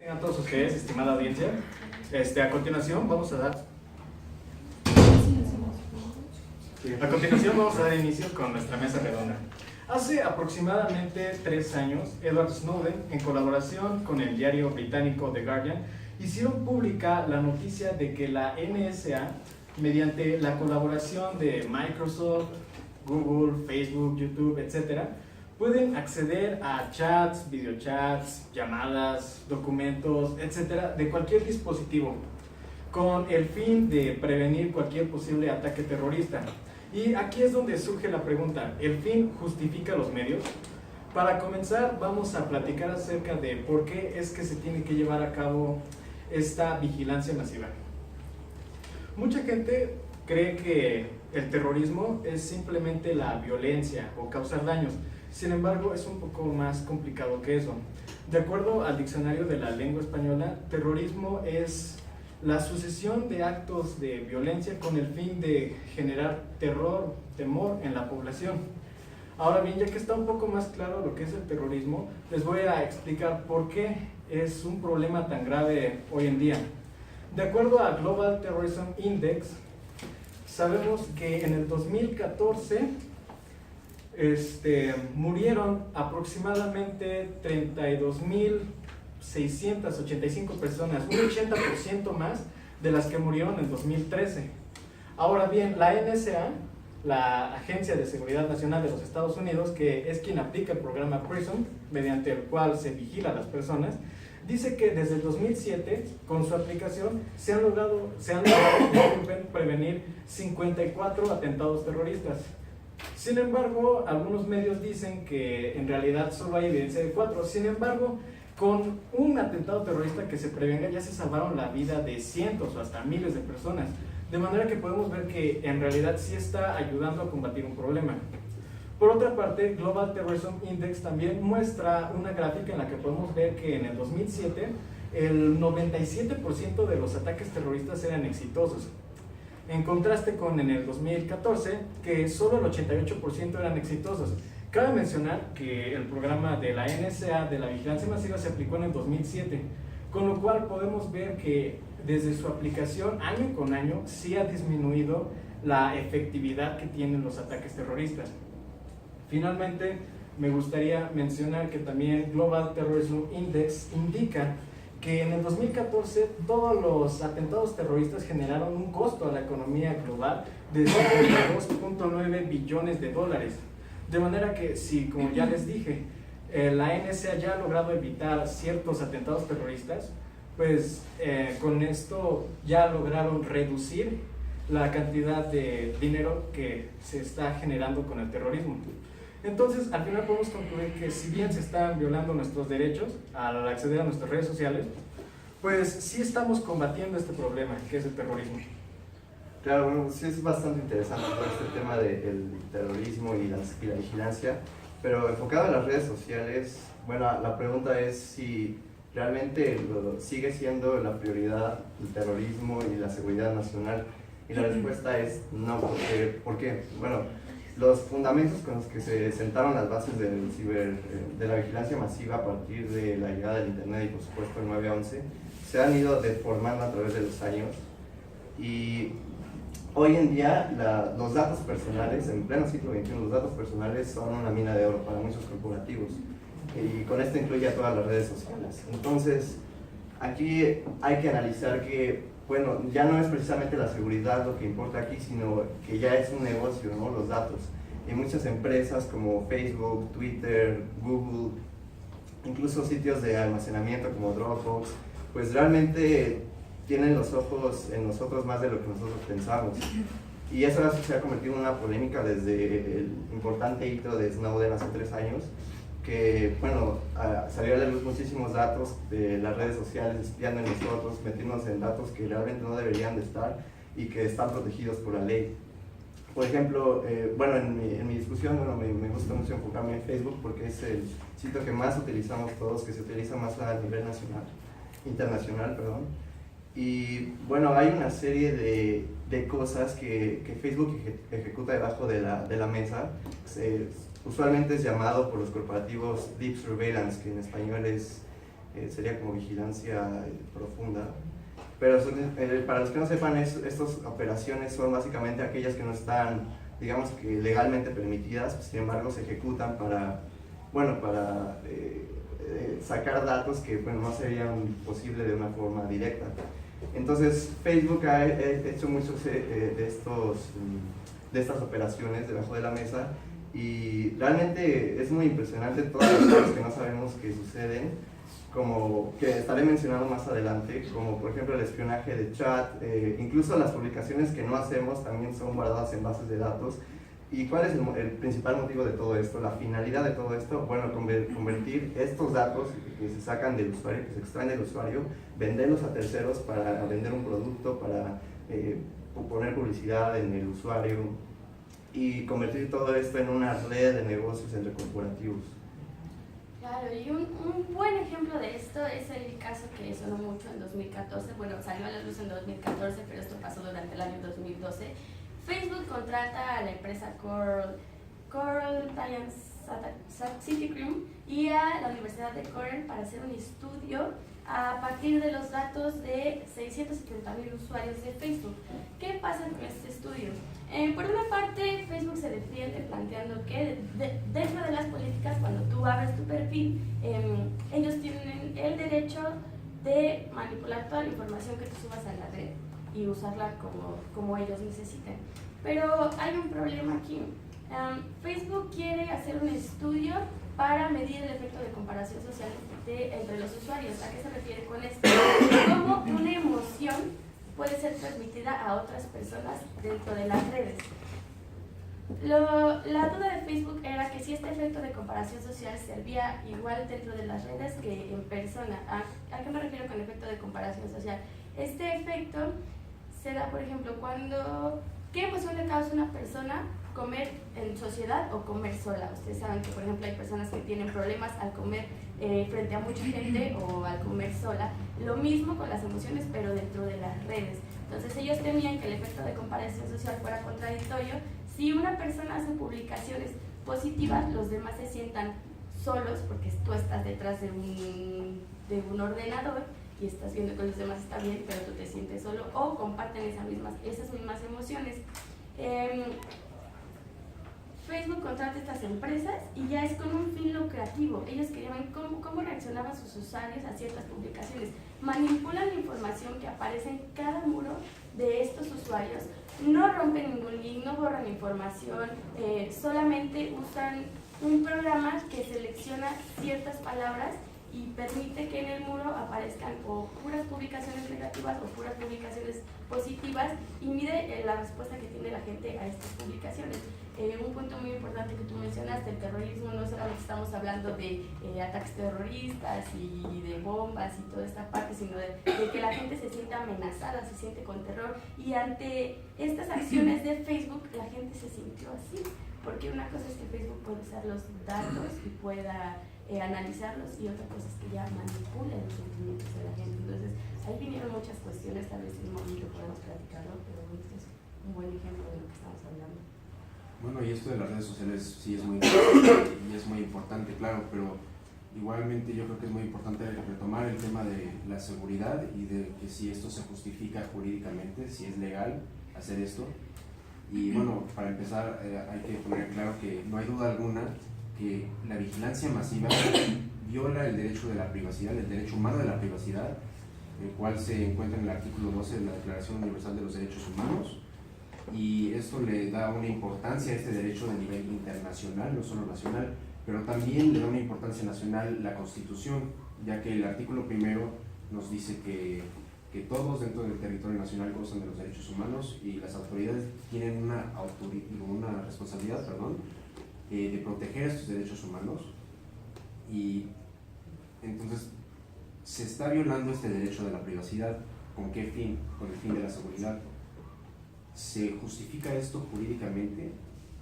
A todos ustedes, estimada audiencia, a continuación vamos a dar inicio con nuestra mesa redonda. Hace aproximadamente 3 años, Edward Snowden, en colaboración con el diario británico The Guardian, hicieron pública la noticia de que la NSA, mediante la colaboración de Microsoft, Google, Facebook, YouTube, etc., pueden acceder a chats, videochats, llamadas, documentos, etcétera, de cualquier dispositivo, con el fin de prevenir cualquier posible ataque terrorista. Y aquí es donde surge la pregunta: ¿el fin justifica los medios? Para comenzar, vamos a platicar acerca de por qué es que se tiene que llevar a cabo esta vigilancia masiva. Mucha gente cree que el terrorismo es simplemente la violencia o causar daños. Sin embargo, es un poco más complicado que eso. De acuerdo al diccionario de la lengua española, terrorismo es la sucesión de actos de violencia con el fin de generar terror, temor en la población. Ahora bien, ya que está un poco más claro lo que es el terrorismo, les voy a explicar por qué es un problema tan grave hoy en día. De acuerdo a Global Terrorism Index, sabemos que en el 2014 murieron aproximadamente 32.685 personas, un 80% más de las que murieron en 2013. Ahora bien, la NSA, la Agencia de Seguridad Nacional de los Estados Unidos, que es quien aplica el programa PRISM, mediante el cual se vigila a las personas, dice que desde el 2007, con su aplicación, se han logrado prevenir 54 atentados terroristas. Sin embargo, algunos medios dicen que en realidad solo hay evidencia de 4. Sin embargo, con un atentado terrorista que se prevenga ya se salvaron la vida de cientos o hasta miles de personas. De manera que podemos ver que en realidad sí está ayudando a combatir un problema. Por otra parte, Global Terrorism Index también muestra una gráfica en la que podemos ver que en el 2007 el 97% de los ataques terroristas eran exitosos. En contraste con en el 2014, que solo el 88% eran exitosos. Cabe mencionar que el programa de la NSA de la vigilancia masiva se aplicó en el 2007, con lo cual podemos ver que desde su aplicación año con año sí ha disminuido la efectividad que tienen los ataques terroristas. Finalmente, me gustaría mencionar que también Global Terrorism Index indica que en el 2014 todos los atentados terroristas generaron un costo a la economía global de 2.9 billones de dólares. De manera que, si, como ya les dije, la NSA ya ha logrado evitar ciertos atentados terroristas, pues con esto ya lograron reducir la cantidad de dinero que se está generando con el terrorismo. Entonces, al final podemos concluir que si bien se están violando nuestros derechos al acceder a nuestras redes sociales, pues sí estamos combatiendo este problema, que es el terrorismo. Claro, bueno, sí es bastante interesante todo este tema del terrorismo y la vigilancia, pero enfocado en las redes sociales, bueno, la pregunta es si realmente sigue siendo la prioridad el terrorismo y la seguridad nacional, y la respuesta es no. ¿Por qué? Bueno, los fundamentos con los que se sentaron las bases de la vigilancia masiva a partir de la llegada del Internet y por supuesto el 9/11 se han ido deformando a través de los años, y hoy en día los datos personales, en pleno siglo XXI, los datos personales son una mina de oro para muchos corporativos, y con esto incluye a todas las redes sociales. Entonces, aquí hay que analizar que, bueno, ya no es precisamente la seguridad lo que importa aquí, sino que ya es un negocio, ¿no? Los datos. Y muchas empresas como Facebook, Twitter, Google, incluso sitios de almacenamiento como Dropbox, pues realmente tienen los ojos en nosotros más de lo que nosotros pensamos. Y eso se ha convertido en una polémica desde el importante hito de Snowden hace 3 años, que, bueno, salió a la luz muchísimos datos de las redes sociales espiando en nosotros, metiéndonos en datos que realmente no deberían de estar y que están protegidos por la ley. Por ejemplo, bueno, en mi discusión, bueno, me gusta mucho enfocarme en Facebook porque es el sitio que más utilizamos todos, que se utiliza más a nivel internacional, perdón. Y bueno, hay una serie de cosas que Facebook ejecuta debajo de la mesa. Usualmente es llamado por los corporativos Deep Surveillance, que en español es sería como vigilancia profunda. Pero para los que no sepan, estas operaciones son básicamente aquellas que no están, digamos que legalmente permitidas, sin embargo se ejecutan para, bueno, para sacar datos que bueno, no serían posibles de una forma directa. Entonces Facebook ha hecho muchos de estas operaciones debajo de la mesa y realmente es muy impresionante todas las cosas que no sabemos que suceden, como que estaré mencionando más adelante, como por ejemplo el espionaje de chat, incluso las publicaciones que no hacemos también son guardadas en bases de datos. ¿Y cuál es el principal motivo de todo esto? La finalidad de todo esto, bueno, convertir estos datos que se sacan del usuario, que se extraen del usuario, venderlos a terceros para vender un producto, para poner publicidad en el usuario y convertir todo esto en una red de negocios entre corporativos. Claro, y un buen ejemplo de esto es el caso que sonó mucho en 2014, bueno, salió a la luz en 2014, pero esto pasó durante el año 2012. Facebook contrata a la empresa Coral Scientific Group y a la Universidad de Cornell para hacer un estudio a partir de los datos de 670,000 usuarios de Facebook. ¿Qué pasa con este estudio? Por una parte, Facebook se defiende planteando que dentro de las políticas, cuando tú abres tu perfil, ellos tienen el derecho de manipular toda la información que tú subas a la red y usarla como ellos necesiten. Pero hay un problema aquí. Facebook quiere hacer un estudio para medir el efecto de comparación social entre los usuarios. ¿A qué se refiere con esto? Cómo una emoción puede ser transmitida a otras personas dentro de las redes. La duda de Facebook era que si este efecto de comparación social servía igual dentro de las redes que en persona. ¿A qué me refiero con efecto de comparación social? Este efecto se da, por ejemplo, ¿qué emoción le causa a una persona comer en sociedad o comer sola? Ustedes saben que, por ejemplo, hay personas que tienen problemas al comer frente a mucha gente o al comer sola. Lo mismo con las emociones, pero dentro de las redes. Entonces ellos temían que el efecto de comparación social fuera contradictorio. Si una persona hace publicaciones positivas, los demás se sientan solos porque tú estás detrás de un ordenador y estás viendo que los demás están bien, pero tú te sientes solo, o comparten esas mismas emociones. Facebook contrata a estas empresas y ya es con un fin lucrativo. Ellos querían ver cómo reaccionaban sus usuarios a ciertas publicaciones. Manipulan la información que aparece en cada muro de estos usuarios, no rompen ningún link, no borran información, solamente usan un programa que selecciona ciertas palabras y permite que en el muro aparezcan o puras publicaciones negativas o puras publicaciones positivas y mide la respuesta que tiene la gente a estas publicaciones. Un punto muy importante que tú mencionaste, el terrorismo, no solamente estamos hablando de ataques terroristas y de bombas y toda esta parte, sino de que la gente se sienta amenazada, se siente con terror, y ante estas acciones de Facebook la gente se sintió así, porque una cosa es que Facebook puede usar los datos y pueda analizarlos, y otra cosa es que ya manipula los sentimientos de la gente. Entonces ahí vinieron muchas cuestiones, tal vez en un momento podemos platicarlo, pero este es un buen ejemplo de lo que estamos hablando. Bueno, y esto de las redes sociales sí es muy importante, y es muy importante, claro, pero igualmente yo creo que es muy importante retomar el tema de la seguridad y de que si esto se justifica jurídicamente, si es legal hacer esto. Y bueno, para empezar hay que poner claro que no hay duda alguna que la vigilancia masiva viola el derecho de la privacidad, el derecho humano de la privacidad, el cual se encuentra en el artículo 12 de la Declaración Universal de los Derechos Humanos, y esto le da una importancia a este derecho de nivel internacional, no solo nacional, pero también le da una importancia nacional la Constitución, ya que el artículo primero nos dice que todos dentro del territorio nacional gozan de los derechos humanos y las autoridades tienen una responsabilidad, de proteger estos derechos humanos. Y entonces se está violando este derecho de la privacidad. ¿Con qué fin? Con el fin de la seguridad. ¿Se justifica esto jurídicamente?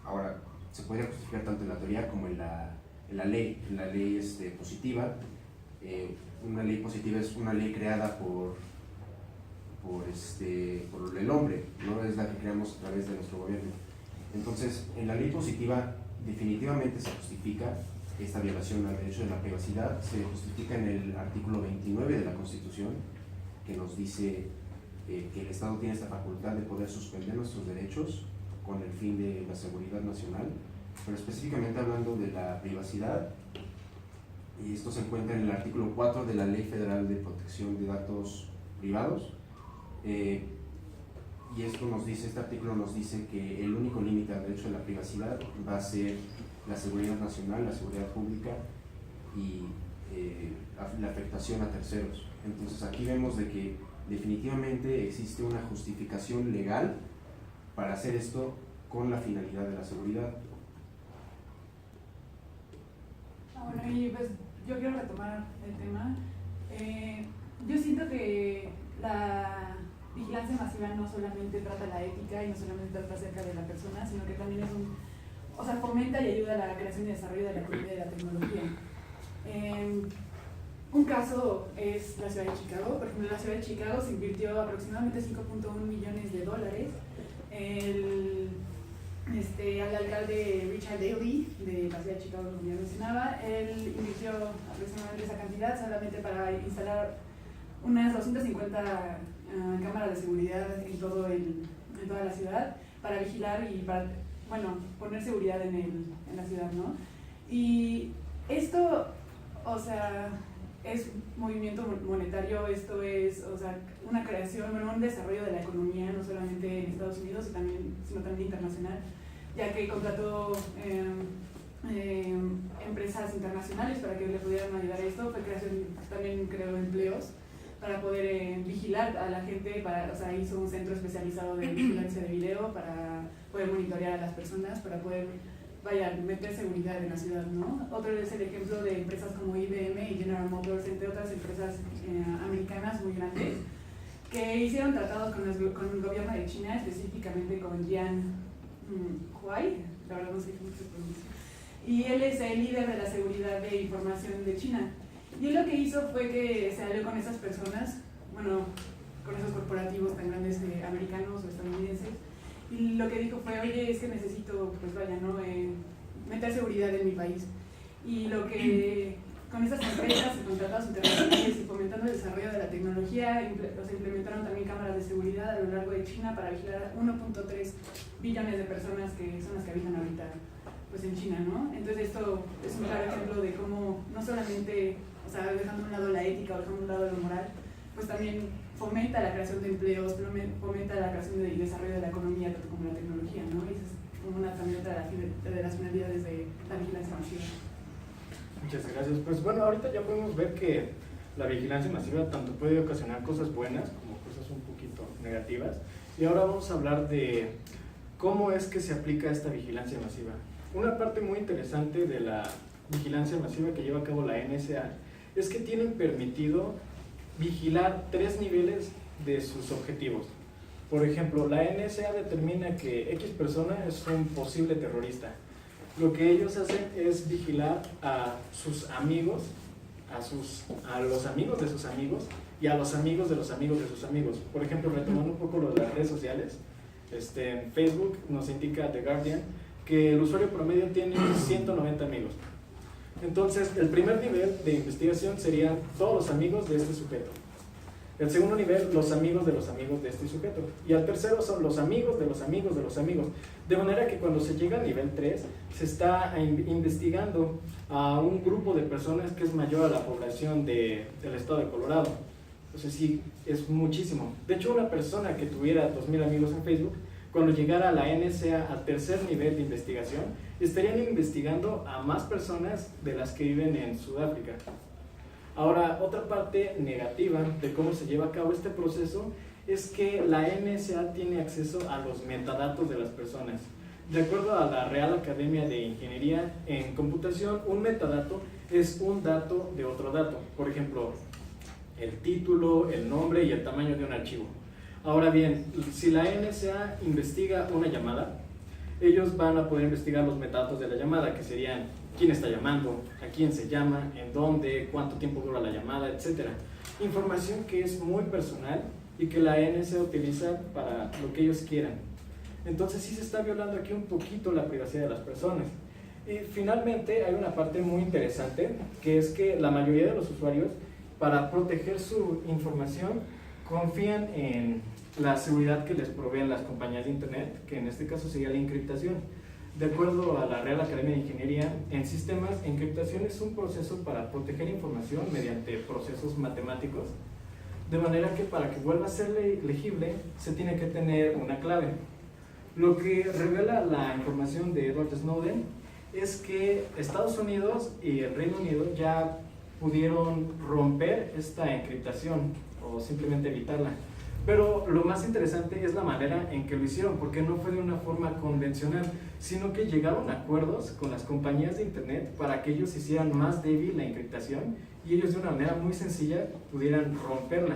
Ahora, se puede justificar tanto en la teoría como en la ley. En la ley positiva. Una ley positiva es una ley creada por el hombre, no es la que creamos a través de nuestro gobierno. Entonces, en la ley positiva definitivamente se justifica esta violación al derecho de la privacidad se justifica en el artículo 29 de la Constitución, que nos dice que el Estado tiene esta facultad de poder suspender nuestros derechos con el fin de la seguridad nacional, pero específicamente hablando de la privacidad, y esto se encuentra en el artículo 4 de la Ley Federal de Protección de Datos Privados, y esto nos dice, este artículo nos dice que el único límite al derecho de la privacidad va a ser la seguridad nacional, la seguridad pública y la afectación a terceros. Entonces aquí vemos de que definitivamente existe una justificación legal para hacer esto con la finalidad de la seguridad. Bueno, y pues yo quiero retomar el tema. Yo siento que la vigilancia masiva no solamente trata la ética y no solamente trata acerca de la persona, sino que también fomenta y ayuda a la creación y desarrollo de la economía y de la tecnología. Un caso es la ciudad de Chicago. Por ejemplo, en la ciudad de Chicago se invirtió aproximadamente $5.1 millones. Al alcalde Richard Daley de la ciudad de Chicago, como ya mencionaba, él invirtió aproximadamente esa cantidad solamente para instalar unas 250 cámaras de seguridad en toda la ciudad para vigilar y para poner seguridad en la ciudad, ¿no? Y esto, es movimiento monetario, esto es, una creación, un desarrollo de la economía, no solamente en Estados Unidos, sino también internacional, ya que contrató empresas internacionales para que le pudieran ayudar a esto. También creó empleos para poder vigilar a la gente, hizo un centro especializado de vigilancia de video para poder monitorear a las personas, para poder meter seguridad en la ciudad, ¿no? Otro es el ejemplo de empresas como IBM y General Motors, entre otras empresas americanas muy grandes, que hicieron tratados con el gobierno de China, específicamente con Jian Huai, la verdad no sé cómo se pronuncia, y él es el líder de la seguridad de información de China. Y él lo que hizo fue que se alió con esas personas, con esos corporativos tan grandes americanos o estadounidenses, y lo que dijo fue, oye, es que necesito, meter seguridad en mi país. Y con esas empresas y con tratados internacionales y fomentando el desarrollo de la tecnología, implementaron también cámaras de seguridad a lo largo de China para vigilar 1.3 billones de personas que son las que habitan ahorita en China, ¿no? Entonces esto es un claro ejemplo de cómo no solamente, dejando a un lado la ética o dejando a un lado lo moral, pues también fomenta la creación de empleos, fomenta la creación y desarrollo de la economía, tanto como la tecnología, ¿no? Y esa es como también otra de las finalidades de la vigilancia masiva. Muchas gracias. Pues bueno, ahorita ya podemos ver que la vigilancia masiva tanto puede ocasionar cosas buenas como cosas un poquito negativas. Y ahora vamos a hablar de cómo es que se aplica esta vigilancia masiva. Una parte muy interesante de la vigilancia masiva que lleva a cabo la NSA es que tienen permitido vigilar 3 niveles de sus objetivos. Por ejemplo, la NSA determina que X persona es un posible terrorista. Lo que ellos hacen es vigilar a sus amigos, a los amigos de sus amigos y a los amigos de los amigos de sus amigos. Por ejemplo, retomando un poco lo de las redes sociales, en Facebook nos indica The Guardian que el usuario promedio tiene 190 amigos. Entonces, el primer nivel de investigación serían todos los amigos de este sujeto. El segundo nivel, los amigos de este sujeto. Y al tercero son los amigos de los amigos de los amigos. De manera que cuando se llega al nivel 3, se está investigando a un grupo de personas que es mayor a la población del estado de Colorado. Entonces sí, es muchísimo. De hecho, una persona que tuviera 2,000 amigos en Facebook, cuando llegara a la NSA al tercer nivel de investigación, estarían investigando a más personas de las que viven en Sudáfrica. Ahora, otra parte negativa de cómo se lleva a cabo este proceso es que la NSA tiene acceso a los metadatos de las personas. De acuerdo a la Real Academia de Ingeniería en Computación, un metadato es un dato de otro dato. Por ejemplo, el título, el nombre y el tamaño de un archivo. Ahora bien, si la NSA investiga una llamada, ellos van a poder investigar los metadatos de la llamada, que serían quién está llamando, a quién se llama, en dónde, cuánto tiempo dura la llamada, etc. Información que es muy personal y que la NSA utiliza para lo que ellos quieran. Entonces sí se está violando aquí un poquito la privacidad de las personas. Y finalmente hay una parte muy interesante, que es que la mayoría de los usuarios, para proteger su información, confían en la seguridad que les proveen las compañías de Internet, que en este caso sería la encriptación. De acuerdo a la Real Academia de Ingeniería en Sistemas, encriptación es un proceso para proteger información mediante procesos matemáticos, de manera que para que vuelva a ser legible se tiene que tener una clave. Lo que revela la información de Edward Snowden es que Estados Unidos y el Reino Unido ya pudieron romper esta encriptación o simplemente evitarla. Pero lo más interesante es la manera en que lo hicieron, porque no fue de una forma convencional, sino que llegaron a acuerdos con las compañías de Internet para que ellos hicieran más débil la encriptación y ellos de una manera muy sencilla pudieran romperla.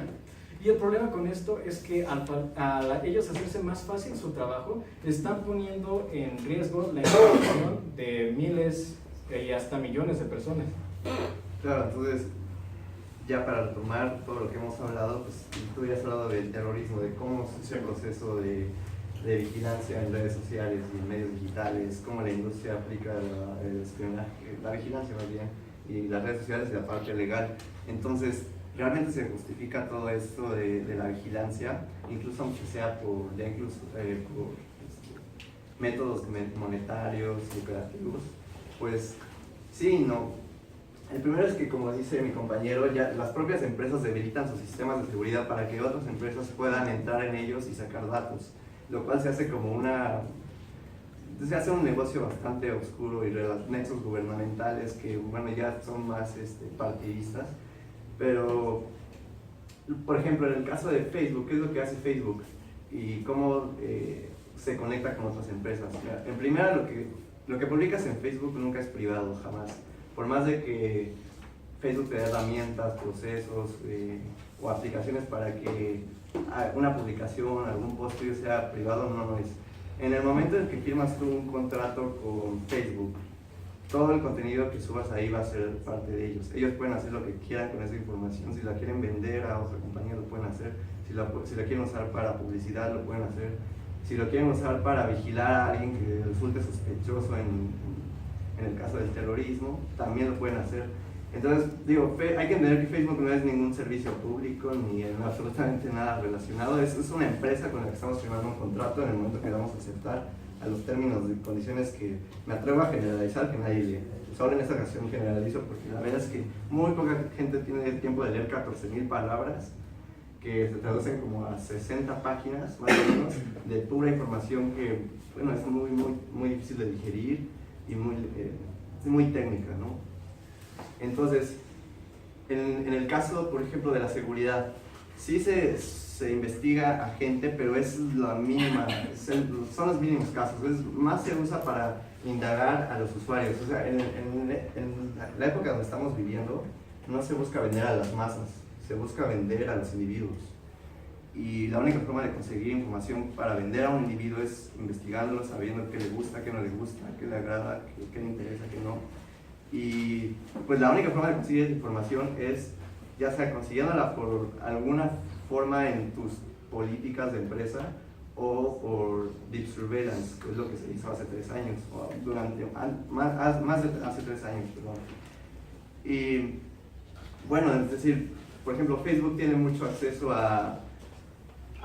Y el problema con esto es que al ellos hacerse más fácil su trabajo, están poniendo en riesgo la información de miles y hasta millones de personas. Claro, entonces, ya para retomar todo lo que hemos hablado, pues tú ya has hablado del terrorismo, de cómo es el proceso de vigilancia en redes sociales y en medios digitales, cómo la industria aplica el espionaje, la vigilancia más bien, y las redes sociales y la parte legal. Entonces, realmente se justifica todo esto de la vigilancia, incluso aunque sea por métodos monetarios, lucrativos, pues sí, no. El primero es que, como dice mi compañero, ya las propias empresas debilitan sus sistemas de seguridad para que otras empresas puedan entrar en ellos y sacar datos, lo cual se hace como se hace un negocio bastante oscuro y nexos gubernamentales que, bueno, ya son más partidistas. Pero, por ejemplo, en el caso de Facebook, ¿qué es lo que hace Facebook? Y cómo se conecta con otras empresas. En primera, lo que publicas en Facebook nunca es privado, jamás. Por más de que Facebook te dé herramientas, procesos o aplicaciones para que una publicación, algún post tuyo sea privado, no lo es. En el momento en que firmas tú un contrato con Facebook, todo el contenido que subas ahí va a ser parte de ellos. Ellos pueden hacer lo que quieran con esa información. Si la quieren vender a otra compañía, lo pueden hacer. Si la quieren usar para publicidad, lo pueden hacer. Si lo quieren usar para vigilar a alguien que resulte sospechoso en el caso del terrorismo, también lo pueden hacer. Entonces, digo, hay que entender que Facebook no es ningún servicio público ni en absolutamente nada relacionado. Es una empresa con la que estamos firmando un contrato en el momento que vamos a aceptar a los términos y condiciones que me atrevo a generalizar, que nadie lee. Solo en esta ocasión generalizo porque la verdad es que muy poca gente tiene el tiempo de leer 14,000 palabras que se traducen como a 60 páginas más o menos de pura información que, bueno, es muy difícil de digerir y muy técnica, ¿no? Entonces, en el caso, por ejemplo, de la seguridad, sí se investiga a gente, pero es la mínima, son los mínimos casos. Más se usa para indagar a los usuarios. O sea, en la época donde estamos viviendo, no se busca vender a las masas, se busca vender a los individuos. Y la única forma de conseguir información para vender a un individuo es investigándolo, sabiendo qué le gusta, qué no le gusta, qué le agrada, qué le interesa, qué no. Y pues la única forma de conseguir esa información es ya sea consiguiéndola por alguna forma en tus políticas de empresa o por deep surveillance, que es lo que se hizo hace 3 años, o más de hace 3 años, perdón. Y bueno, es decir, por ejemplo, Facebook tiene mucho acceso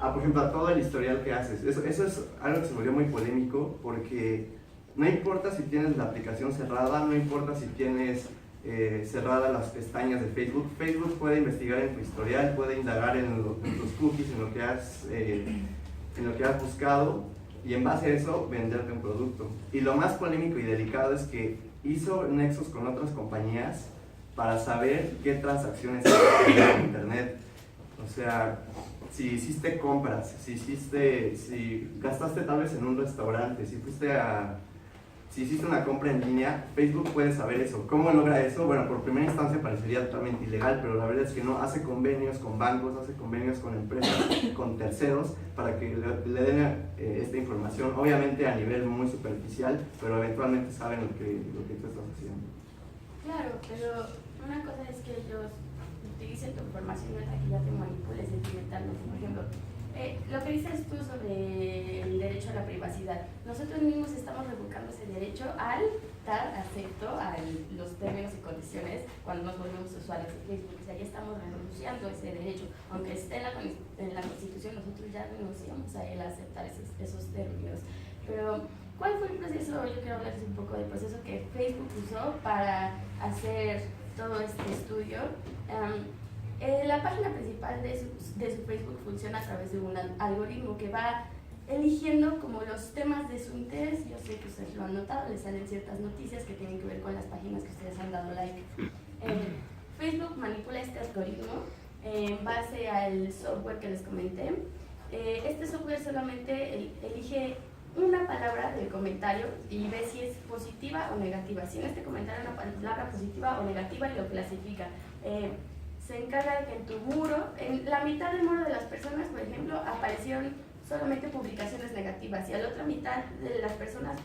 por ejemplo, a todo el historial que haces. Eso es algo que se volvió muy polémico porque no importa si tienes la aplicación cerrada, no importa si tienes cerradas las pestañas de Facebook. Facebook puede investigar en tu historial, puede indagar en tus cookies, en lo que has buscado y en base a eso venderte un producto. Y lo más polémico y delicado es que hizo nexos con otras compañías para saber qué transacciones hay en internet. O sea, si hiciste compras, si gastaste tal vez en un restaurante, si hiciste una compra en línea, Facebook puede saber eso. ¿Cómo logra eso? Bueno, por primera instancia parecería totalmente ilegal, pero la verdad es que no. Hace convenios con bancos, hace convenios con empresas, con terceros, para que le den esta información, obviamente a nivel muy superficial, pero eventualmente saben lo que tú estás haciendo. Claro, pero una cosa es que ellos utilicen tu información para que ya te manipules sentimentalmente. Por ejemplo, Lo que dices tú sobre el derecho a la privacidad, nosotros mismos estamos revocando ese derecho al dar acepto a los términos y condiciones cuando nos volvemos usuarios de Facebook. O sea, ya estamos renunciando a ese derecho, aunque esté en la Constitución, nosotros ya renunciamos a él a aceptar esos términos. Pero, ¿cuál fue el proceso? Yo quiero hablarles un poco del proceso que Facebook usó para hacer todo este estudio. La página principal de su Facebook funciona a través de un algoritmo que va eligiendo como los temas de su interés. Yo sé que ustedes lo han notado, les salen ciertas noticias que tienen que ver con las páginas que ustedes han dado like. Facebook manipula este algoritmo en base al software que les comenté. Este software solamente elige una palabra del comentario y ve si es positiva o negativa. Si en este comentario hay una palabra positiva o negativa, y lo clasifica. Se encarga de que en tu muro, en la mitad del muro de las personas, por ejemplo, aparecieron solamente publicaciones negativas, y a la otra mitad de las personas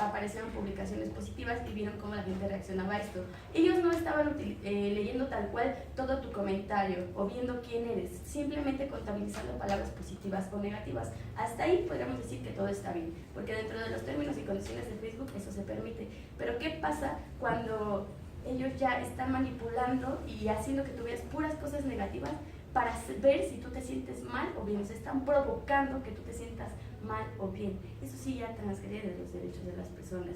aparecieron publicaciones positivas y vieron cómo la gente reaccionaba a esto. Ellos no estaban leyendo tal cual todo tu comentario o viendo quién eres, simplemente contabilizando palabras positivas o negativas. Hasta ahí podríamos decir que todo está bien, porque dentro de los términos y condiciones de Facebook eso se permite. Pero ¿qué pasa cuando ellos ya están manipulando y haciendo que tú veas puras cosas negativas para ver si tú te sientes mal o bien? Se están provocando que tú te sientas mal o bien. Eso sí ya transgrede los derechos de las personas.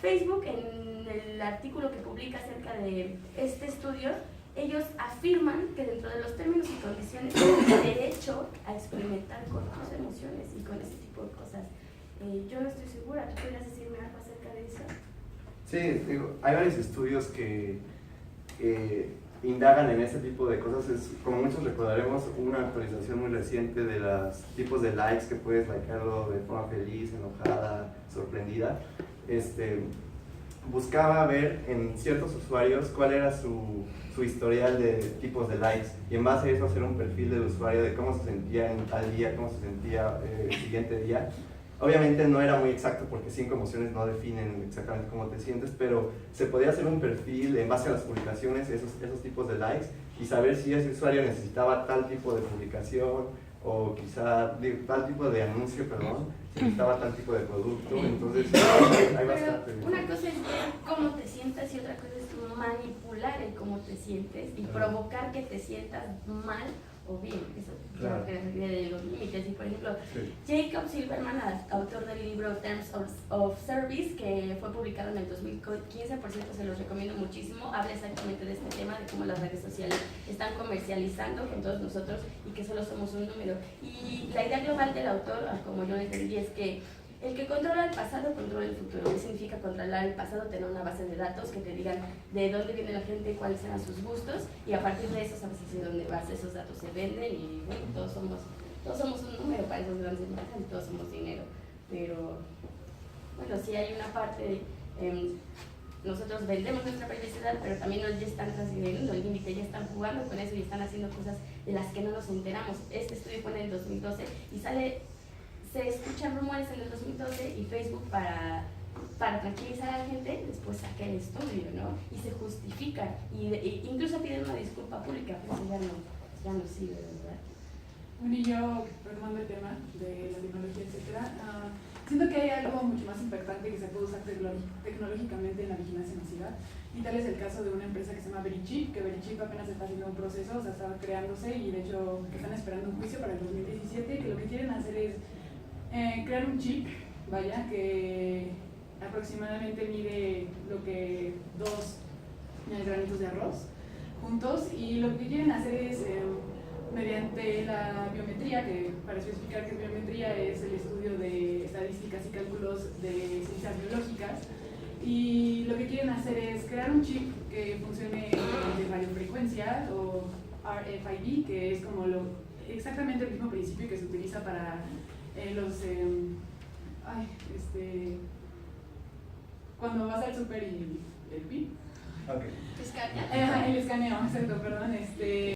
Facebook, en el artículo que publica acerca de este estudio, ellos afirman que dentro de los términos y condiciones tienes derecho a experimentar con tus emociones y con ese tipo de cosas. Yo no estoy segura, ¿tú podrías decirme algo acerca de eso? Sí, digo, hay varios estudios que indagan en ese tipo de cosas. Como muchos recordaremos, una actualización muy reciente de los tipos de likes que puedes likearlo de forma feliz, enojada, sorprendida. Buscaba ver en ciertos usuarios cuál era su historial de tipos de likes, y en base a eso hacer un perfil del usuario de cómo se sentía en tal día, cómo se sentía el siguiente día. Obviamente no era muy exacto porque 5 emociones no definen exactamente cómo te sientes, pero se podía hacer un perfil en base a las publicaciones, esos tipos de likes, y saber si ese usuario necesitaba tal tipo de publicación o quizá tal tipo de anuncio, si necesitaba tal tipo de producto. Entonces hay bastante. Una cosa es ver cómo te sientas y otra cosa es manipular el cómo te sientes y provocar que te sientas mal o bien. Eso claro, que refiere de los límites. Y por ejemplo, sí, Jacob Silverman, autor del libro Terms of Service, que fue publicado en el 2015, por cierto se los recomiendo muchísimo, habla exactamente de este tema, de cómo las redes sociales están comercializando con todos nosotros y que solo somos un número. Y la idea global del autor, como yo lo entendí, es que el que controla el pasado controla el futuro. ¿Qué significa controlar el pasado? Tener una base de datos que te digan de dónde viene la gente, cuáles eran sus gustos, y a partir de eso sabes hacia dónde vas. Esos datos se venden y bueno, todos somos un número para esos grandes empresas y todos somos dinero. Pero bueno, sí hay una parte, nosotros vendemos nuestra privacidad, pero también nos ya están transgrediendo el límite, ya están jugando con eso y están haciendo cosas de las que no nos enteramos. Este estudio fue en el 2012 y se escuchan rumores en el 2012 y Facebook para tranquilizar a la gente después saca el estudio, ¿no? Y se justifica y incluso piden una disculpa pública, pero eso ya no sirve, ¿verdad? Bueno, y yo, retomando el tema de la tecnología, etcétera, siento que hay algo mucho más impactante que se puede usar tecnológicamente en la vigilancia masiva, y tal es el caso de una empresa que se llama Verichip, que Verichip apenas está haciendo un proceso, o sea, está creándose, y de hecho que están esperando un juicio para el 2017, que lo que quieren hacer es crear un chip, que aproximadamente mide lo que 2 granitos de arroz juntos, y lo que quieren hacer es mediante la biometría, que para especificar que biometría es el estudio de estadísticas y cálculos de ciencias biológicas, y lo que quieren hacer es crear un chip que funcione de radiofrecuencia o RFID, que es como exactamente el mismo principio que se utiliza para cuando vas al súper y el PIN. Okay. Escaneo. El escaneo, exacto, perdón.